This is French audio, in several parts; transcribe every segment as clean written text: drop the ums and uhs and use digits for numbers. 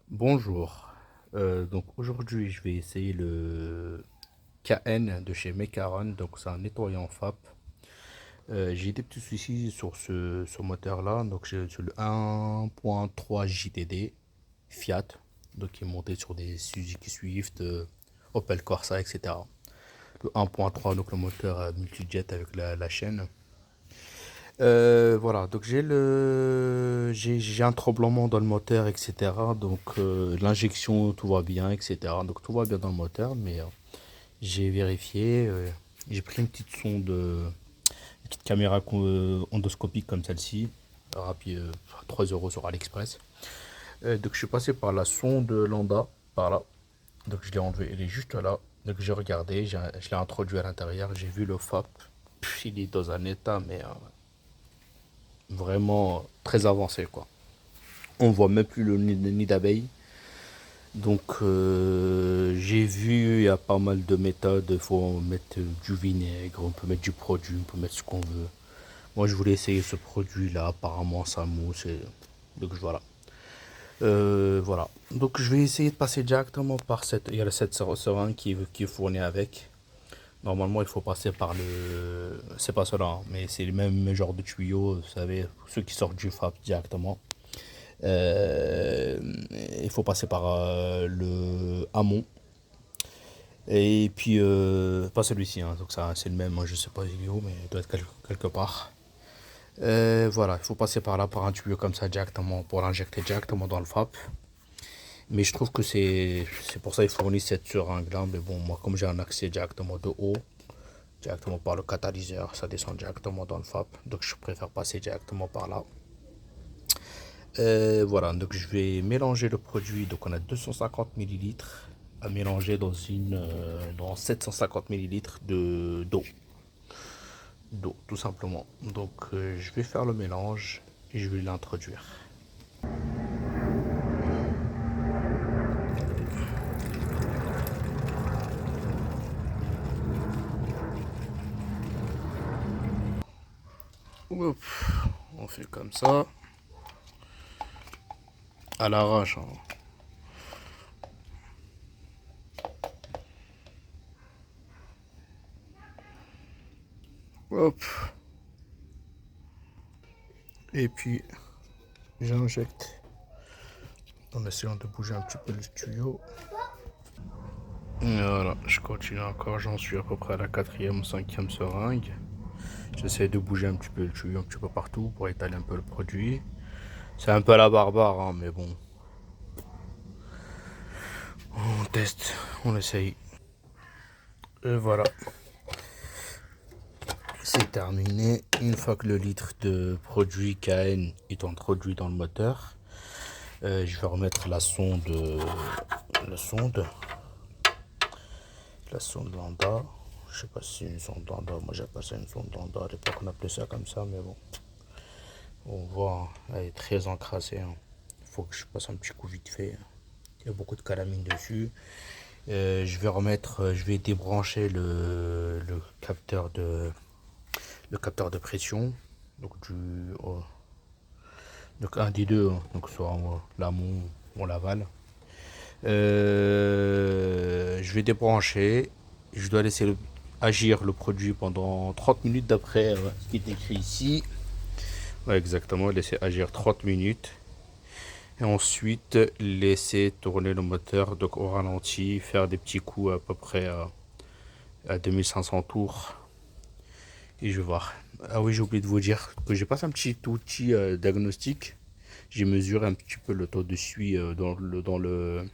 Bonjour. Donc aujourd'hui, je vais essayer le KN de chez Mekaron. Donc c'est un nettoyant FAP. J'ai des petits soucis sur ce moteur-là. Donc j'ai sur le 1.3 JTD Fiat. Donc il est monté sur des Suzuki Swift, Opel Corsa, etc. Le 1.3, donc le moteur multijet avec la chaîne. Voilà, donc j'ai un tremblement dans le moteur, etc. Donc l'injection, tout va bien, etc. Donc tout va bien dans le moteur, mais j'ai vérifié, j'ai pris une petite sonde, une petite caméra endoscopique comme celle-ci, rapide, 3 euros sur AliExpress. Donc je suis passé par la sonde lambda, par là. Donc je l'ai enlevé, elle est juste là. Donc j'ai regardé, je l'ai introduit à l'intérieur, j'ai vu le FAP. Il est dans un état, mais vraiment très avancé, quoi. On voit même plus le nid d'abeille. Donc j'ai vu, il y a pas mal de méthodes. Il faut mettre du vinaigre, on peut mettre du produit, on peut mettre ce qu'on veut. Moi je voulais essayer ce produit là, apparemment ça mousse. Donc voilà. Voilà. Donc je vais essayer de passer directement par cette. Il y a cette seringue qui est fournie avec. Normalement il faut passer par le. C'est pas cela, hein, mais c'est le même genre de tuyau, vous savez, ceux qui sortent du FAP directement. Euh, il faut passer par le amont. Et puis, pas celui-ci, hein, donc ça c'est le même, moi je sais pas il est où, mais il doit être quelque part. Voilà, il faut passer par là, par un tuyau comme ça directement, pour l'injecter directement dans le FAP. Mais je trouve que c'est pour ça qu'ils fournissent cette seringue là. Mais bon, moi comme j'ai un accès directement de haut, directement par le catalyseur, ça descend directement dans le FAP. Donc je préfère passer directement par là. Voilà, donc je vais mélanger le produit. Donc on a 250 millilitres à mélanger dans 750 millilitres de d'eau, tout simplement. Donc je vais faire le mélange et je vais l'introduire. Hop, on fait comme ça, à l'arrache, hein. Hop, et puis j'injecte en essayant de bouger un petit peu le tuyau. Et voilà, je continue encore, j'en suis à peu près à la quatrième ou cinquième seringue. J'essaie de bouger un petit peu le tuyau un petit peu partout pour étaler un peu le produit. C'est un peu à la barbare, hein, mais bon, on teste, on essaye. Et voilà, c'est terminé. Une fois que le litre de produit KN est introduit dans le moteur, je vais remettre la sonde, la sonde lambda. Je sais pas si c'est une sonde lambda, moi j'appelle ça une sonde lambda. À l'époque on appelait ça comme ça, mais bon, on voit, hein, elle est très encrassée, hein. Il faut que je passe un petit coup vite fait. Il y a beaucoup de calamine dessus. Je vais débrancher le capteur de pression. Donc donc un des deux, hein, donc soit l'amont ou l'aval. Je vais débrancher. Je dois laisser agir le produit pendant 30 minutes d'après ce qui est écrit ici. Ouais, exactement, laisser agir 30 minutes. Et ensuite, laisser tourner le moteur donc au ralenti, faire des petits coups à peu près à 2500 tours. Et je vais voir. Ah oui, j'ai oublié de vous dire que j'ai passé un petit outil diagnostic. J'ai mesuré un petit peu le taux de suie dans le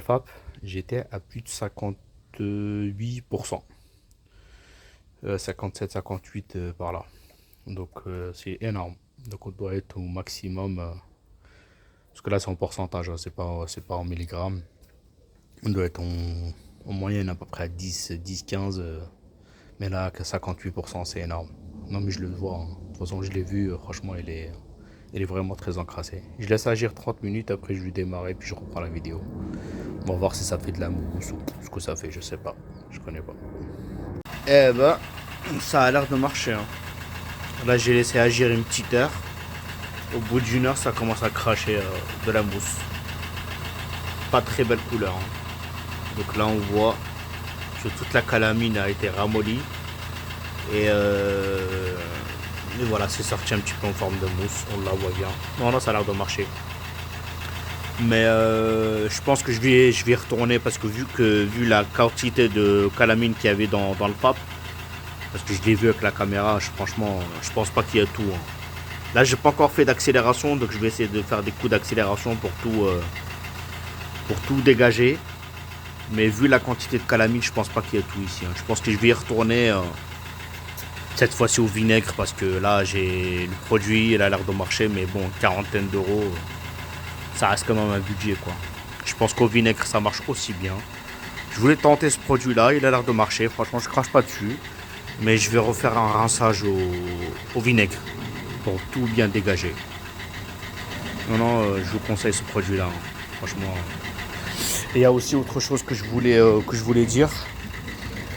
FAP. J'étais à plus de 58%. 57-58 par là. Donc c'est énorme. Donc on doit être au maximum. Parce que là c'est en pourcentage, hein, c'est pas en milligrammes. On doit être en moyenne à peu près à 10-15. Mais là, que 58%, c'est énorme. Non, mais je le vois, hein. De toute façon, je l'ai vu. Franchement, elle est vraiment très encrassée. Je laisse agir 30 minutes. Après, je lui démarre et puis je reprends la vidéo. On va voir si ça fait de la mousse ou ce que ça fait. Je sais pas. Je connais pas. Eh ben, ça a l'air de marcher, hein. Là, j'ai laissé agir une petite heure. Au bout d'une heure, ça commence à cracher de la mousse. pas très belle couleur. Hein. Donc là on voit que toute la calamine a été ramollie. Et voilà, c'est sorti un petit peu en forme de mousse, on la voit bien. Non, là ça a l'air de marcher. Mais je pense que je vais y retourner parce que vu la quantité de calamine qu'il y avait dans le pape, parce que je l'ai vu avec la caméra, franchement, je pense pas qu'il y a tout. Hein. Là, j'ai pas encore fait d'accélération, donc je vais essayer de faire des coups d'accélération pour tout dégager. Mais vu la quantité de calamine, je pense pas qu'il y a tout ici. Hein. Je pense que je vais y retourner cette fois-ci au vinaigre parce que là, j'ai le produit, il a l'air de marcher, mais bon, quarantaine d'euros, ça reste quand même un budget, quoi. Je pense qu'au vinaigre, ça marche aussi bien. Je voulais tenter ce produit-là, il a l'air de marcher. Franchement, je crache pas dessus. Mais je vais refaire un rinçage au vinaigre pour tout bien dégager. Non, je vous conseille ce produit-là. Hein. Franchement. Et il y a aussi autre chose que je voulais dire.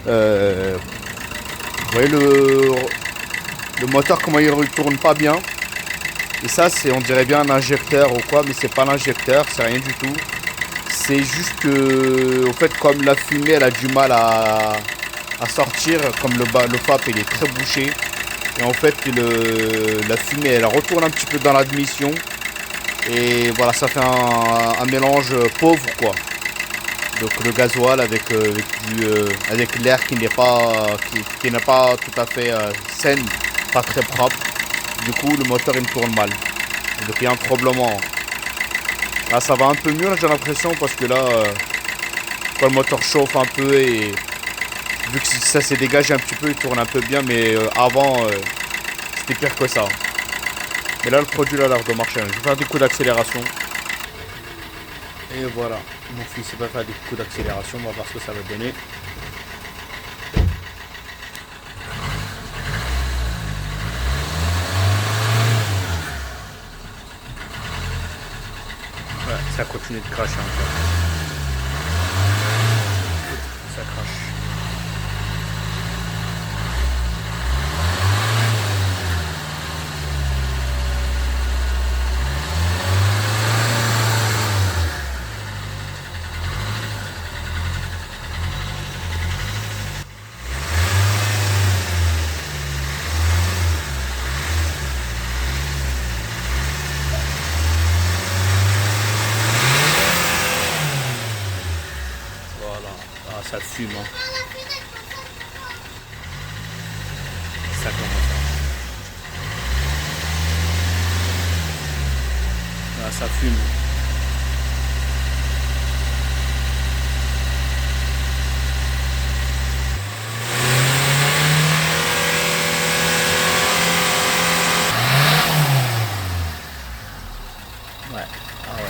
Vous voyez le moteur, comment il ne tourne pas bien. Et ça, on dirait bien un injecteur ou quoi, mais c'est pas l'injecteur, c'est rien du tout. C'est juste que, en fait, comme la fumée, elle a du mal à sortir, comme le pape il est très bouché, et en fait la fumée elle retourne un petit peu dans l'admission, et voilà, ça fait un mélange pauvre, quoi. Donc le gasoil avec l'air qui n'est pas tout à fait sain, pas très propre. Du coup le moteur il tourne mal. Donc il y a un tremblement. Là ça va un peu mieux, là, j'ai l'impression, parce que là quand le moteur chauffe un peu et vu que ça s'est dégagé un petit peu, il tourne un peu bien, mais avant c'était pire que ça. Mais là le produit là, a l'air de marcher. Je vais faire des coups d'accélération. Et voilà, mon fils il va faire des coups d'accélération, on va voir ce que ça va donner. Ouais, ça continue de cracher encore. Ça crache. Ça fume. Hein. Ça commence. Ah, ça fume. Ouais. Ah ouais.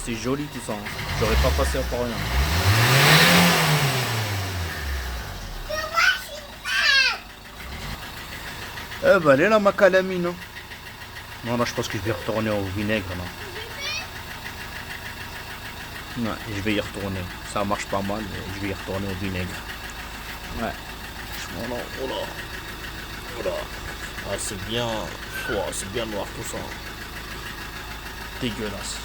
C'est joli tout ça, hein. J'aurais pas passé pour rien. Eh ben elle est là ma calamine. Hein. Non là je pense que je vais retourner au vinaigre là. Ouais, je vais y retourner. Ça marche pas mal, mais je vais y retourner au vinaigre. Ouais. Oh là. Ah c'est bien. Oh, c'est bien noir tout ça. Dégueulasse.